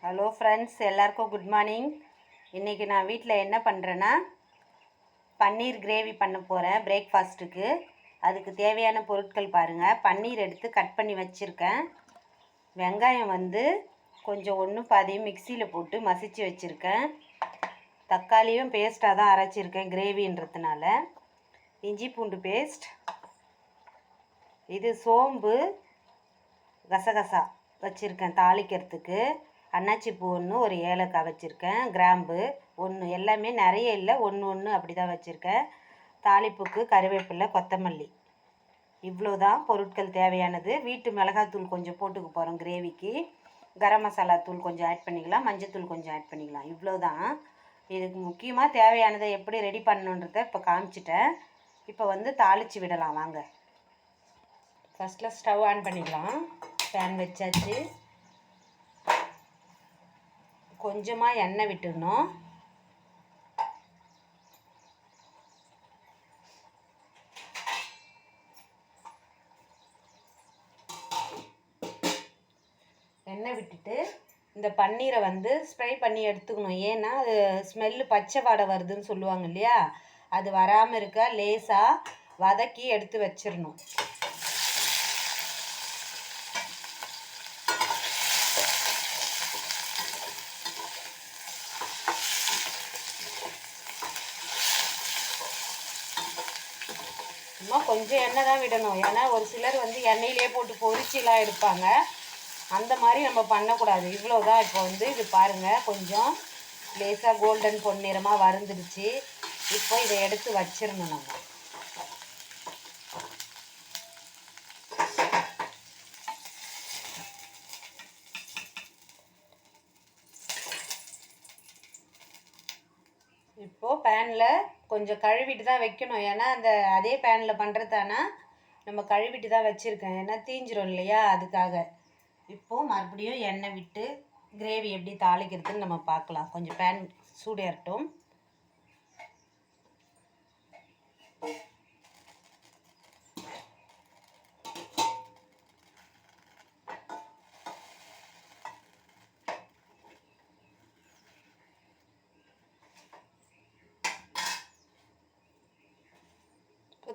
Hello friends, எல்லாருக்கும் good morning. இன்றைக்கி நான் வீட்டில் என்ன பண்ணுறேன்னா பன்னீர் கிரேவி பண்ண போகிறேன் பிரேக்ஃபாஸ்ட்டுக்கு. அதுக்கு தேவையான பொருட்கள் பாருங்கள். பன்னீர் எடுத்து கட் பண்ணி வச்சுருக்கேன். வெங்காயம் கொஞ்சம் ஒன்று பாதியும் மிக்சியில் போட்டு மசிச்சு வச்சுருக்கேன். தக்காளியும் பேஸ்ட்டாக தான் அரைச்சிருக்கேன் கிரேவின்றதுனால. இஞ்சி பூண்டு பேஸ்ட், இது சோம்பு கசகசா வச்சுருக்கேன் தாளிக்கிறதுக்கு. அன்னாச்சி பூ ஒன்று, ஒரு ஏலக்காய் வச்சுருக்கேன், கிராம்பு ஒன்று, எல்லாமே நிறைய இல்லை, ஒன்று ஒன்று அப்படி தான் வச்சுருக்கேன். தாளிப்புக்கு கருவேப்பிலை, கொத்தமல்லி, இவ்வளோ தான் பொருட்கள் தேவையானது. வீட்டு மிளகாத்தூள் கொஞ்சம் போட்டுக்க போகிறோம் கிரேவிக்கு. கரம் மசாலா தூள் கொஞ்சம் ஆட் பண்ணிக்கலாம், மஞ்சத்தூள் கொஞ்சம் ஆட் பண்ணிக்கலாம், இவ்வளோ தான். இதுக்கு முக்கியமாக தேவையானதை எப்படி ரெடி பண்ணணுன்றதை இப்போ காமிச்சிட்டேன். இப்போ தாளித்து விடலாம் வாங்க. ஃபஸ்ட்டில் ஸ்டவ் ஆன் பண்ணிக்கலாம். பேன் வச்சாச்சு. கொஞ்சமாக எண்ணெய் விட்டுடணும். எண்ணெய் விட்டுட்டு இந்த பன்னீரை ஸ்ப்ரை பண்ணி எடுத்துக்கணும். ஏன்னா அது ஸ்மெல்லு பச்சை வாடை வருதுன்னு சொல்லுவாங்க இல்லையா, அது வராமல் இருக்க லேசாக வதக்கி எடுத்து வச்சிடணும். சும்மா கொஞ்சம் எண்ணெய் தான் விடணும். ஏன்னா ஒரு சிலர் எண்ணெயிலே போட்டு பொரிச்சிலாம் எடுப்பாங்க. அந்த மாதிரி நம்ம பண்ணக்கூடாது. இவ்வளோ தான். இப்போ இது பாருங்கள், கொஞ்சம் லேசாக கோல்டன் பொன்னிறமாக வறுந்துடுச்சு. இப்போ இதை எடுத்து வச்சிடணும் நம்ம. இப்போது பேனில் கொஞ்சம் கழுவிட்டு தான் வைக்கணும். ஏன்னா அதே பேனில் பண்ணுறதானா நம்ம கழுவிட்டு தான் வச்சுருக்கேன். ஏன்னா தீஞ்சிரும் இல்லையா, அதுக்காக. இப்போது மறுபடியும் எண்ணெய் விட்டு கிரேவி எப்படி தாளிக்கிறதுன்னு நம்ம பார்க்கலாம். கொஞ்சம் பேன் சூடேறட்டும்.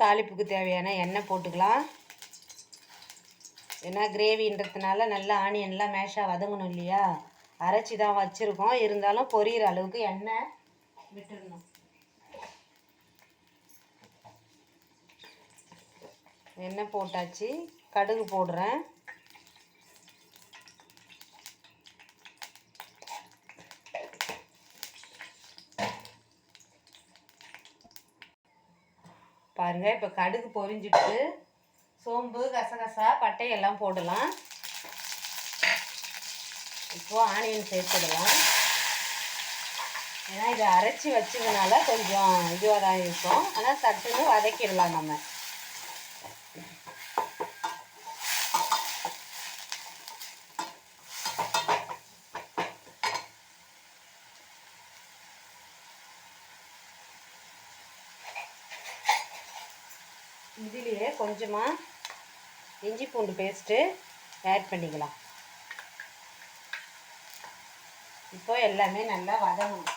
தாளிப்புக்கு தேவையான எண்ணெய் போட்டுக்கலாம். ஏன்னா கிரேவின்றதுனால நல்லா ஆனியன்லாம் மேஷாக வதங்கணும் இல்லையா, அரைச்சி தான் வச்சுருக்கோம். இருந்தாலும் பொரியிற அளவுக்கு எண்ணெய் விட்டுடணும். எண்ணெய் போட்டாச்சு. கடுகு போடுறேன். பாருங்கள், இப்போ கடுகு பொரிஞ்சிட்டு சோம்பு கசகசா பட்டை எல்லாம் போடலாம். இப்போது ஆனியன் சேர்த்துடலாம். ஏன்னா இதை அரைச்சி வச்சதுனால கொஞ்சம் இதுவாக தான் இருக்கும். ஆனால் சட்டுன்னு வதக்கிடலாம் நம்ம. இதுலேயே கொஞ்சமாக இஞ்சி பூண்டு பேஸ்ட்டு ஆட் பண்ணிக்கலாம். இப்போ எல்லாமே நல்லா வதங்கணும்.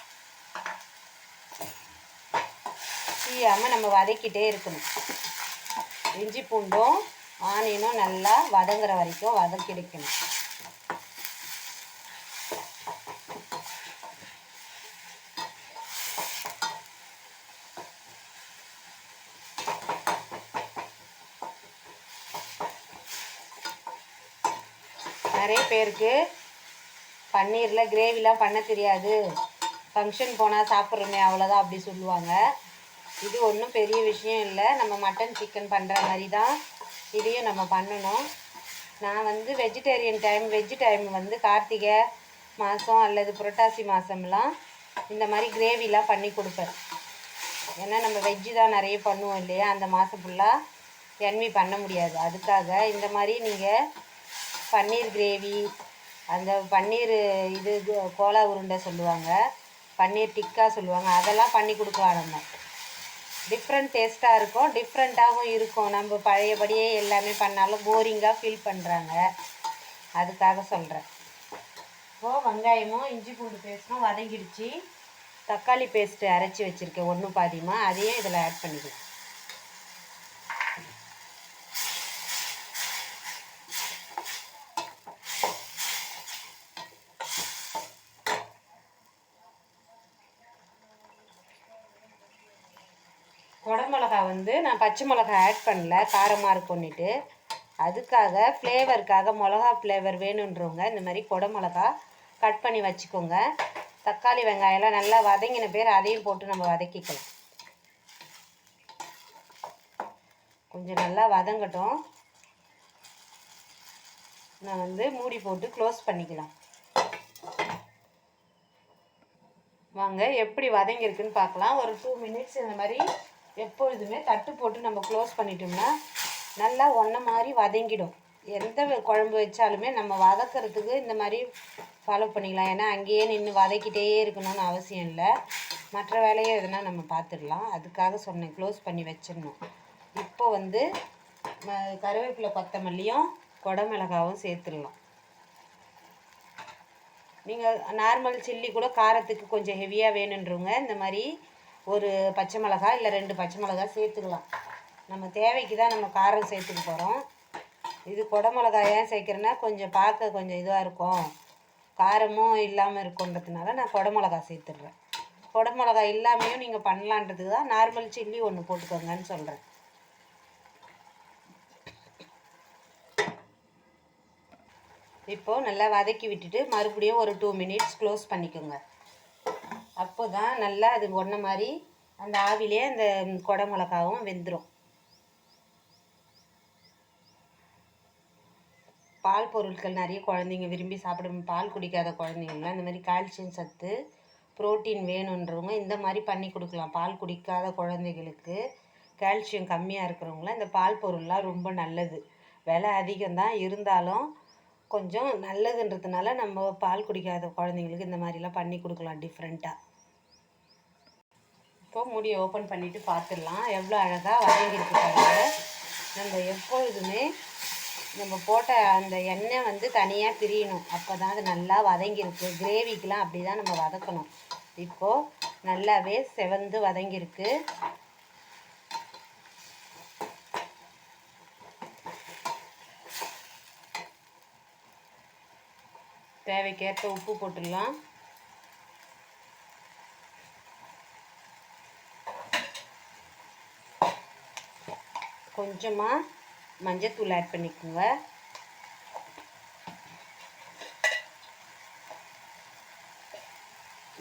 தீயாமல் நம்ம வதக்கிட்டே இருக்கணும். இஞ்சி பூண்டும் ஆனியனும் நல்லா வதங்குற வரைக்கும் வதக்கிடுக்கணும். நிறைய பேருக்கு பன்னீரில் கிரேவிலாம் பண்ண தெரியாது, ஃபங்க்ஷன் போனால் சாப்பிட்றோமே அவ்வளோதான் அப்படி சொல்லுவாங்க. இது ஒன்றும் பெரிய விஷயம் இல்லை. நம்ம மட்டன் சிக்கன் பண்ணுற மாதிரி தான் இதையும் நம்ம பண்ணணும். நான் vegetarian time, veg time Karthigai மாதம் அல்லது புரட்டாசி மாதம்லாம் இந்த மாதிரி கிரேவிலாம் பண்ணி கொடுப்பேன். ஏன்னா நம்ம வெஜ்ஜு தான் நிறைய பண்ணுவோம் இல்லையா, அந்த மாதம் ஃபுல்லாக என்வி பண்ண முடியாது. அதுக்காக இந்த மாதிரி நீங்கள் பன்னீர் கிரேவி, அந்த பன்னீர் இது கோலா உருண்டை சொல்லுவாங்க, பன்னீர் டிக்கா சொல்லுவாங்க, அதெல்லாம் பண்ணி கொடுக்கலாம். நம்ம டிஃப்ரெண்ட் டேஸ்ட்டாக இருக்கும், டிஃப்ரெண்ட்டாகவும் இருக்கும். நம்ம பழையபடியே எல்லாமே பண்ணாலும் போரிங்காக ஃபீல் பண்ணுறாங்க. அதுக்காக சொல்கிறேன். இப்போது வெங்காயமும் இஞ்சி பூண்டு பேஸ்ட்டும் வதங்கிடுச்சு. தக்காளி பேஸ்ட்டு அரைச்சி வச்சுருக்கேன் ஒன்று பாதியமாக, அதையும் இதில் ஆட் பண்ணிக்கலாம். குடமிளகா வந்து நான் பச்சை மிளகா ஆட் பண்ணல, காரமாக இருக்கும்னுட்டு. அதுக்காக ஃப்ளேவருக்காக மிளகா ஃப்ளேவர் வேணுன்றவங்க இந்த மாதிரி குடமிளகா கட் பண்ணி வச்சுக்கோங்க. தக்காளி வெங்காயம்லாம் நல்லா வதங்கின பேர் அதையும் போட்டு நம்ம வதக்கிக்கலாம். கொஞ்சம் நல்லா வதங்கட்டும். நான் வந்து மூடி போட்டு க்ளோஸ் பண்ணிக்கலாம். வாங்க எப்படி வதங்கியிருக்குன்னு பார்க்கலாம். ஒரு 2 மினிட்ஸ் இந்த மாதிரி எப்பொழுதுமே தட்டு போட்டு நம்ம க்ளோஸ் பண்ணிட்டோம்னா நல்லா ஒன்றை மாதிரி வதங்கிடும். எந்த குழம்பு வச்சாலுமே நம்ம வதக்கிறதுக்கு இந்த மாதிரி ஃபாலோ பண்ணிக்கலாம். ஏன்னா அங்கேயே நின்று வதக்கிட்டே இருக்கணும்னு அவசியம் இல்லை. மற்ற வேலையை எதுனா நம்ம பார்த்துடலாம். அதுக்காக சொன்னேன் க்ளோஸ் பண்ணி வச்சிடணும். இப்போ வந்து கருவேப்பிலை கொத்தமல்லியும் குடமிளகாவும் சேர்த்துடலாம். நீங்கள் நார்மல் சில்லி கூட காரத்துக்கு கொஞ்சம் ஹெவியாக வேணுன்றவங்க இந்த மாதிரி ஒரு பச்சை மிளகா இல்லை 2 பச்சை மிளகா சேர்த்துக்கலாம். நம்ம தேவைக்கு தான் நம்ம காரம் சேர்த்துக்க போகிறோம். இது குடமிளகாய் ஏன் சேர்க்குறேன்னா கொஞ்சம் பார்க்க கொஞ்சம் இதுவாக இருக்கும், காரமும் இல்லாமல் இருக்குன்றதுனால நான் குடமிளகா சேர்த்துடுறேன். குடமிளகா இல்லாமையும் நீங்கள் பண்ணலான்றதுக்கு தான் நார்மல் சில்லி ஒன்று போட்டுக்கோங்கன்னு சொல்கிறேன். இப்போது நல்லா வதக்கி விட்டுட்டு மறுபடியும் ஒரு 2 மினிட்ஸ் க்ளோஸ் பண்ணிக்கோங்க. அப்போ தான் நல்லா அது ஒன்றை மாதிரி அந்த ஆவிலே அந்த குடமிளகாவும் வெந்துடும். பால் பொருட்கள் நிறைய குழந்தைங்க விரும்பி சாப்பிடும், பால் குடிக்காத குழந்தைங்கள்லாம் இந்த மாதிரி கால்சியம் சத்து புரோட்டீன் வேணுன்றவங்க இந்த மாதிரி பண்ணி கொடுக்கலாம். பால் குடிக்காத குழந்தைகளுக்கு கால்சியம் கம்மியாக இருக்கிறவங்களாம் இந்த பால் பொருள்லாம் ரொம்ப நல்லது. விலை அதிகம்தான், இருந்தாலும் கொஞ்சம் நல்லதுன்றதுனால நம்ம பால் குடிக்காத குழந்தைங்களுக்கு இந்த மாதிரிலாம் பண்ணி கொடுக்கலாம் டிஃப்ரெண்ட்டாக. இப்போ மூடியை ஓப்பன் பண்ணிவிட்டு பார்த்துடலாம் எவ்வளோ அழகாக வதங்கியிருக்கு பாருங்கள். நம்ம எப்பொழுதுமே நம்ம போட்ட அந்த எண்ணெய் வந்து தனியாக பிரியணும், அப்போ தான் அது நல்லா வதங்கியிருக்கு. கிரேவிக்கெலாம் அப்படி தான் நம்ம வதக்கணும். இப்போது நல்லாவே செவந்து வதங்கியிருக்கு. தேவைக்கேற்ப உப்பு போட்டுடலாம். கொஞ்சமாக மஞ்சத்தூள் ஆட் பண்ணிக்கோங்க.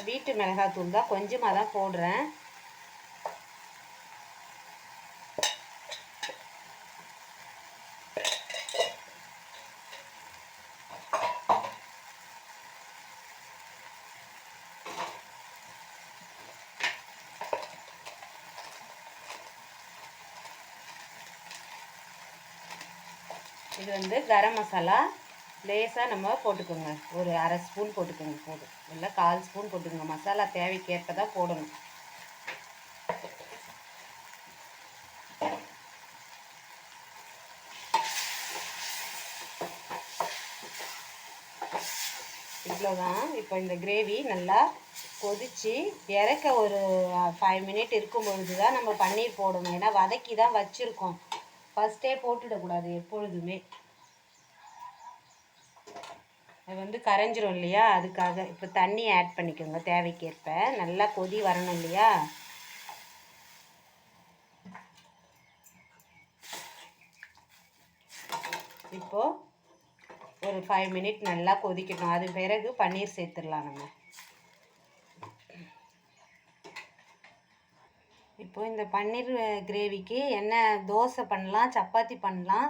வீட்டு மிளகாத்தூள் தான், கொஞ்சமாக தான் போடுறேன். இது வந்து கரம் மசாலா லேசாக நம்ம போட்டுக்கோங்க. ஒரு 1/2 ஸ்பூன் போட்டுக்கோங்க போதும், இல்லை 1/4 ஸ்பூன் போட்டுக்கோங்க. மசாலா தேவைக்கேற்ப தான் போடணும். இவ்வளோதான். இப்போ இந்த கிரேவி நல்லா கொதித்து இறக்க ஒரு 5 மினிட் இருக்கும் பொழுது தான் நம்ம பன்னீர் போடணும். ஏன்னா வதக்கி தான் வச்சுருக்கோம், ஃபஸ்ட்டே போட்டுடக்கூடாது எப்பொழுதுமே. அது வந்து கரைஞ்சிரும் இல்லையா, அதுக்காக. இப்போ தண்ணி ஆட் பண்ணிக்கோங்க தேவைக்கேற்ப. நல்லா கொதி வரணும் இல்லையா. இப்போது ஒரு 5 மினிட் நல்லா கொதிக்கணும். அது பிறகு பன்னீர் சேர்த்துடலாம் நம்ம. இப்போது இந்த பன்னீர் கிரேவிக்கு என்ன தோசை பண்ணலாம், சப்பாத்தி பண்ணலாம்.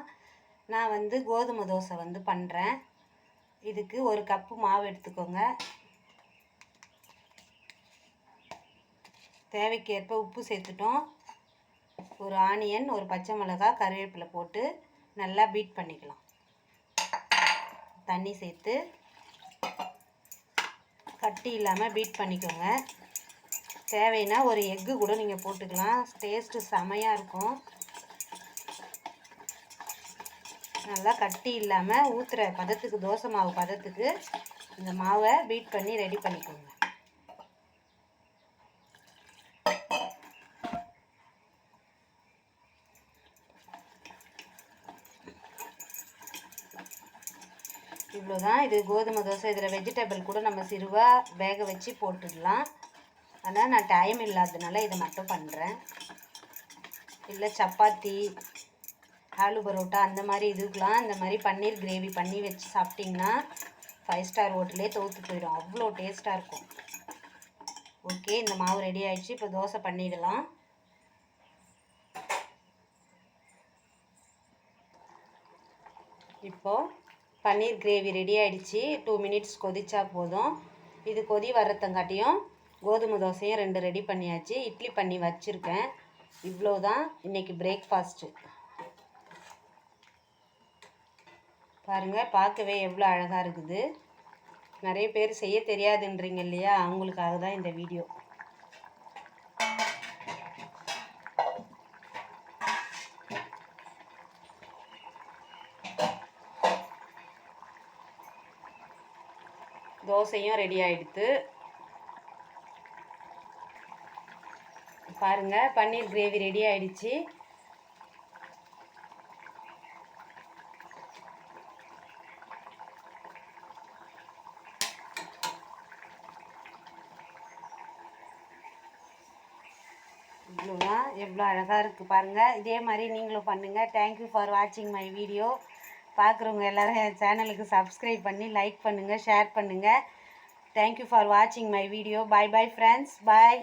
நான் வந்து கோதுமை தோசை வந்து பண்ணுறேன். இதுக்கு 1 கப்பு மாவு எடுத்துக்கோங்க. தேவைக்கேற்ப உப்பு சேர்த்துட்டோம். ஒரு ஆனியன், ஒரு பச்சை மிளகாய், கருவேப்பிலை போட்டு நல்லா பீட் பண்ணிக்கலாம். தண்ணி சேர்த்து கட்டி இல்லாமல் பீட் பண்ணிக்கோங்க. தேவைன்னா ஒரு எக்கு கூட நீங்கள் போட்டுக்கலாம், டேஸ்ட்டு செமையாக இருக்கும். நல்லா கட்டி இல்லாமல் ஊற்றுற பதத்துக்கு, தோசை மாவு பதத்துக்கு இந்த மாவை பீட் பண்ணி ரெடி பண்ணிக்கோங்க. இவ்வளோதான். இது கோதுமை தோசை. இதில் வெஜிடபிள் கூட நம்ம சிறுவாக வேக வச்சு போட்டுடலாம். ஆனால் நான் டைம் இல்லாததுனால இதை மட்டும் பண்ணுறேன். இல்லை சப்பாத்தி, ஆலு பரோட்டா அந்த மாதிரி இதுக்கெலாம் இந்த மாதிரி பன்னீர் கிரேவி பண்ணி வச்சு சாப்பிட்டிங்கன்னா 5 ஸ்டார் ஹோட்டலே தோற்று போயிடும். அவ்வளோ டேஸ்ட்டாக இருக்கும். ஓகே, இந்த மாவு ரெடி ஆகிடுச்சு. இப்போ தோசை பண்ணிடலாம். இப்போது பன்னீர் கிரேவி ரெடி ஆகிடுச்சு. 2 மினிட்ஸ் கொதிச்சா போதும். இது கொதி வர்றதங்காட்டியும் கோதுமை தோசையும் 2 ரெடி பண்ணியாச்சு. இட்லி பண்ணி வச்சுருக்கேன். இவ்வளோதான் இன்றைக்கி பிரேக்ஃபாஸ்ட்டு. பாருங்கள், பார்க்கவே எவ்வளோ அழகாக இருக்குது. நிறைய பேர் செய்ய தெரியாதுன்றீங்க இல்லையா, அவங்களுக்காக தான் இந்த வீடியோ. தோசையும் ரெடி ஆகிடுது. பாருங்கள், பன்னீர் கிரேவி ரெடி ஆகிடுச்சு. இவ்வளோதான், எவ்வளோ அழகாக இருக்குது பாருங்கள். இதே மாதிரி நீங்களும் பண்ணுங்கள். தேங்க்யூ ஃபார் வாட்சிங் மை வீடியோ. பார்க்குறவங்க எல்லோரும் என் சேனலுக்கு சப்ஸ்கிரைப் பண்ணி லைக் பண்ணுங்கள், ஷேர் பண்ணுங்கள். தேங்க்யூ ஃபார் வாட்சிங் my video. Bye bye friends, bye.